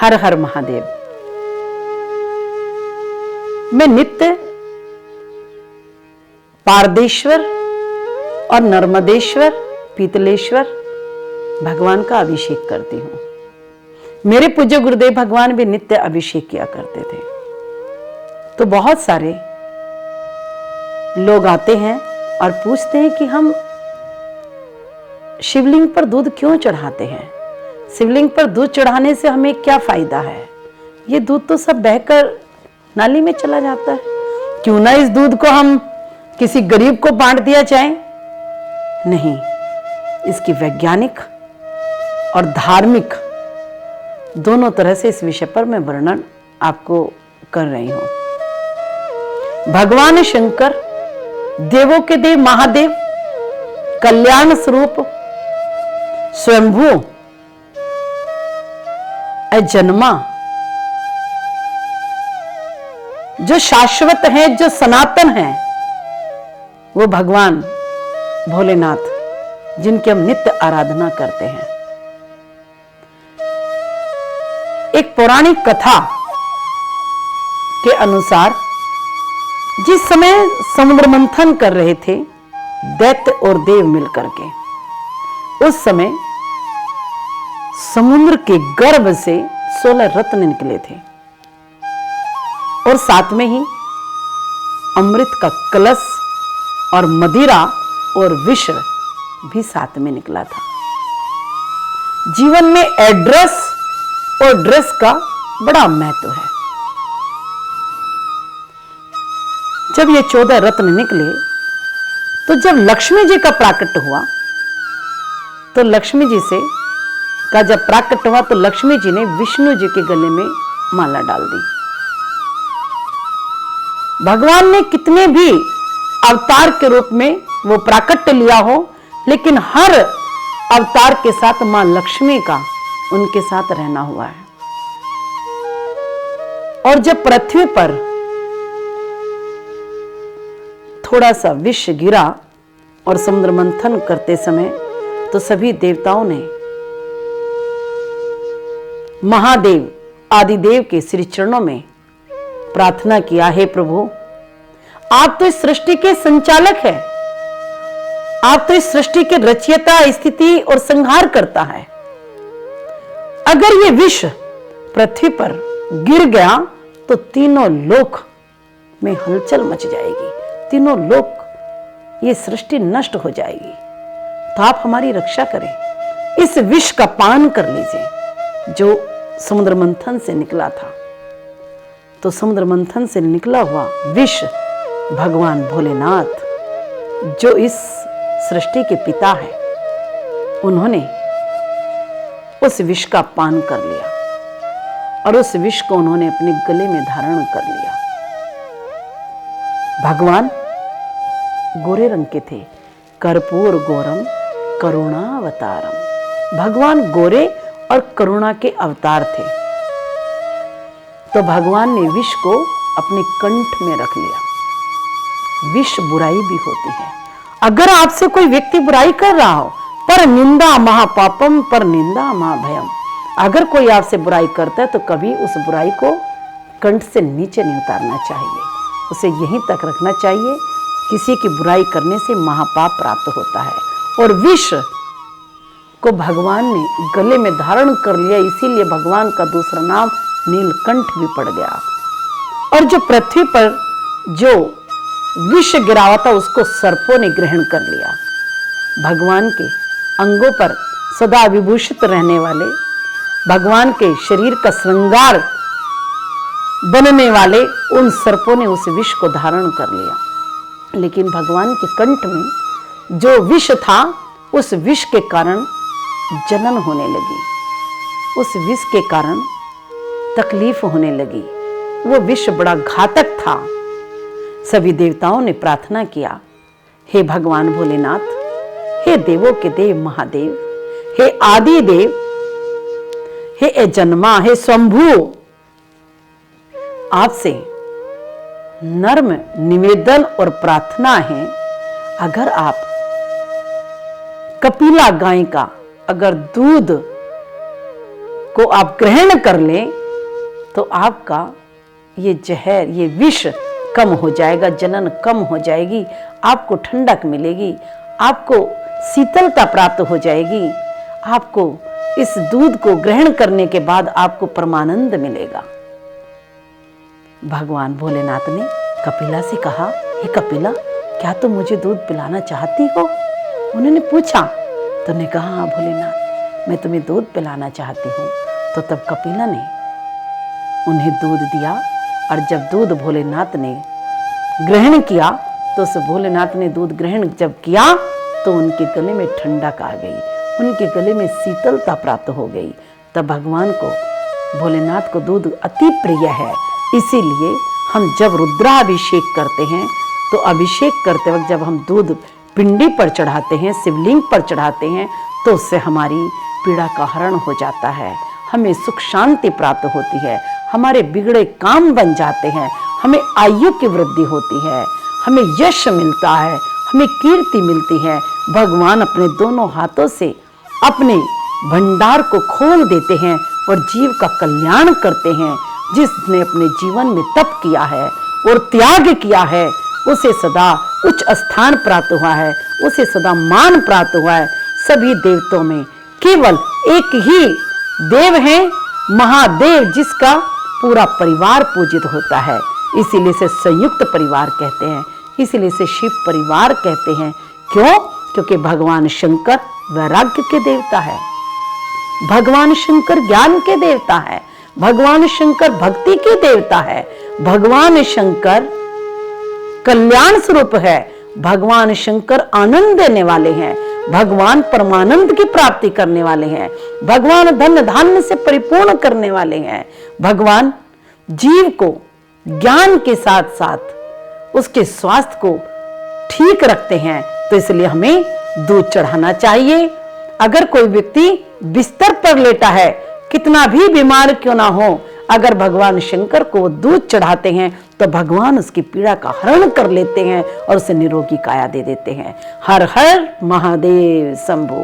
हर हर महादेव। मैं नित्य पारदेश्वर और नर्मदेश्वर पीतलेश्वर भगवान का अभिषेक करती हूं। मेरे पूज्य गुरुदेव भगवान भी नित्य अभिषेक किया करते थे। तो बहुत सारे लोग आते हैं और पूछते हैं कि हम शिवलिंग पर दूध क्यों चढ़ाते हैं, शिवलिंग पर दूध चढ़ाने से हमें क्या फायदा है, ये दूध तो सब बहकर नाली में चला जाता है, क्यों ना इस दूध को हम किसी गरीब को बांट दिया जाए। नहीं, इसकी वैज्ञानिक और धार्मिक दोनों तरह से इस विषय पर मैं वर्णन आपको कर रही हूं। भगवान शंकर देवों के देव महादेव कल्याण स्वरूप स्वयंभू अजन्मा जो शाश्वत है, जो सनातन है, वो भगवान भोलेनाथ जिनकी हम नित्य आराधना करते हैं। एक पौराणिक कथा के अनुसार जिस समय समुद्र मंथन कर रहे थे दैत्य और देव मिलकर के, उस समय समुद्र के गर्भ से 16 रत्न निकले थे और साथ में ही अमृत का कलश और मदिरा और विष भी साथ में निकला था। जीवन में एड्रेस और ड्रेस का बड़ा महत्व है। जब ये 14 रत्न निकले तो जब लक्ष्मी जी का प्राकट्य हुआ तो लक्ष्मी जी से का जब प्राकट्य हुआ तो लक्ष्मी जी ने विष्णु जी के गले में माला डाल दी। भगवान ने कितने भी अवतार के रूप में वो प्राकट्य लिया हो, लेकिन हर अवतार के साथ मां लक्ष्मी का उनके साथ रहना हुआ है। और जब पृथ्वी पर थोड़ा सा विष गिरा और समुद्र मंथन करते समय तो सभी देवताओं ने महादेव आदिदेव के श्री चरणों में प्रार्थना किया, हे प्रभु, आप तो इस सृष्टि के संचालक हैं, आप तो इस सृष्टि के रचयिता, स्थिति और संहार करता है। अगर ये विष पृथ्वी पर गिर गया तो तीनों लोक में हलचल मच जाएगी, तीनों लोक, ये सृष्टि नष्ट हो जाएगी। तो आप हमारी रक्षा करें, इस विष का पान कर लीजिए जो समुद्र मंथन से निकला था। तो समुद्र मंथन से निकला हुआ विष भगवान भोलेनाथ जो इस सृष्टि के पिता है, उन्होंने उस विष का पान कर लिया और उस विष को उन्होंने अपने गले में धारण कर लिया। भगवान गोरे रंग के थे, कर्पूर गौरम करुणावतारम। भगवान गोरे और करुणा के अवतार थे। तो भगवान ने विष को अपने कंठ में रख लिया। विष बुराई भी होती है। अगर आपसे कोई व्यक्ति बुराई कर रहा हो, पर निंदा महापापम पर निंदा महाभयम, अगर कोई आपसे बुराई करता है तो कभी उस बुराई को कंठ से नीचे नहीं उतारना चाहिए, उसे यहीं तक रखना चाहिए। किसी की बुराई करने से महापाप प्राप्त होता है। और विष को भगवान ने गले में धारण कर लिया, इसीलिए भगवान का दूसरा नाम नीलकंठ भी पड़ गया। और जो पृथ्वी पर जो विष गिरा हुआ था उसको सर्पों ने ग्रहण कर लिया। भगवान के अंगों पर सदा विभूषित रहने वाले, भगवान के शरीर का श्रृंगार बनने वाले उन सर्पों ने उस विष को धारण कर लिया। लेकिन भगवान के कंठ में जो विष था, उस विष के कारण जलन होने लगी, उस विष के कारण तकलीफ होने लगी। वो विष बड़ा घातक था। सभी देवताओं ने प्रार्थना किया, हे भगवान भोलेनाथ, हे देवों के देव महादेव, हे आदि देव, हे अजन्मा, हे स्वयंभू, आपसे नर्म निवेदन और प्रार्थना है, अगर आप कपिला गाय का अगर दूध को आप ग्रहण कर लें तो आपका ये जहर, ये विष कम हो जाएगा, जलन कम हो जाएगी, आपको ठंडक मिलेगी, आपको शीतलता प्राप्त हो जाएगी, आपको इस दूध को ग्रहण करने के बाद आपको परमानंद मिलेगा। भगवान भोलेनाथ ने कपिला से कहा, हे कपिला, क्या तुम मुझे दूध पिलाना चाहती हो? उन्होंने पूछा तो ने कहा, हाँ भोलेनाथ, मैं तुम्हें दूध पिलाना चाहती हूँ। तो तब कपिला ने उन्हें दूध दिया, और जब दूध भोलेनाथ ने ग्रहण किया तो उस भोलेनाथ ने दूध ग्रहण जब किया तो उनके गले में ठंडक आ गई, उनके गले में शीतलता प्राप्त हो गई। तब भगवान को, भोलेनाथ को दूध अति प्रिय है, इसीलिए हम जब रुद्राभिषेक करते हैं तो अभिषेक करते वक्त जब हम दूध पिंडी पर चढ़ाते हैं, शिवलिंग पर चढ़ाते हैं, तो उससे हमारी पीड़ा का हरण हो जाता है, हमें सुख शांति प्राप्त होती है, हमारे बिगड़े काम बन जाते हैं, हमें आयु की वृद्धि होती है, हमें यश मिलता है, हमें कीर्ति मिलती है। भगवान अपने दोनों हाथों से अपने भंडार को खोल देते हैं और जीव का कल्याण करते हैं। जिसने अपने जीवन में तप किया है और त्याग किया है, उसे सदा उच्च स्थान प्राप्त हुआ है, उसे सदा मान प्राप्त हुआ है। सभी देवताओं में केवल एक ही देव है, महादेव, जिसका पूरा परिवार पूजित होता है, इसीलिए से संयुक्त परिवार कहते हैं, इसीलिए से शिव परिवार कहते हैं। क्यों? क्योंकि भगवान शंकर वैराग्य के देवता है, भगवान शंकर ज्ञान के देवता है, भगवान शंकर भक्ति के देवता है, भगवान शंकर कल्याण स्वरूप है, भगवान शंकर आनंद देने वाले हैं, भगवान परमानंद की प्राप्ति करने वाले हैं, भगवान धन धान्य से परिपूर्ण करने वाले हैं, भगवान जीव को ज्ञान के साथ साथ उसके स्वास्थ्य को ठीक रखते हैं। तो इसलिए हमें दूध चढ़ाना चाहिए। अगर कोई व्यक्ति बिस्तर पर लेटा है, कितना भी बीमार क्यों ना हो, अगर भगवान शंकर को दूध चढ़ाते हैं तो भगवान उसकी पीड़ा का हरण कर लेते हैं और उसे निरोगी काया दे देते हैं। हर हर महादेव शंभो।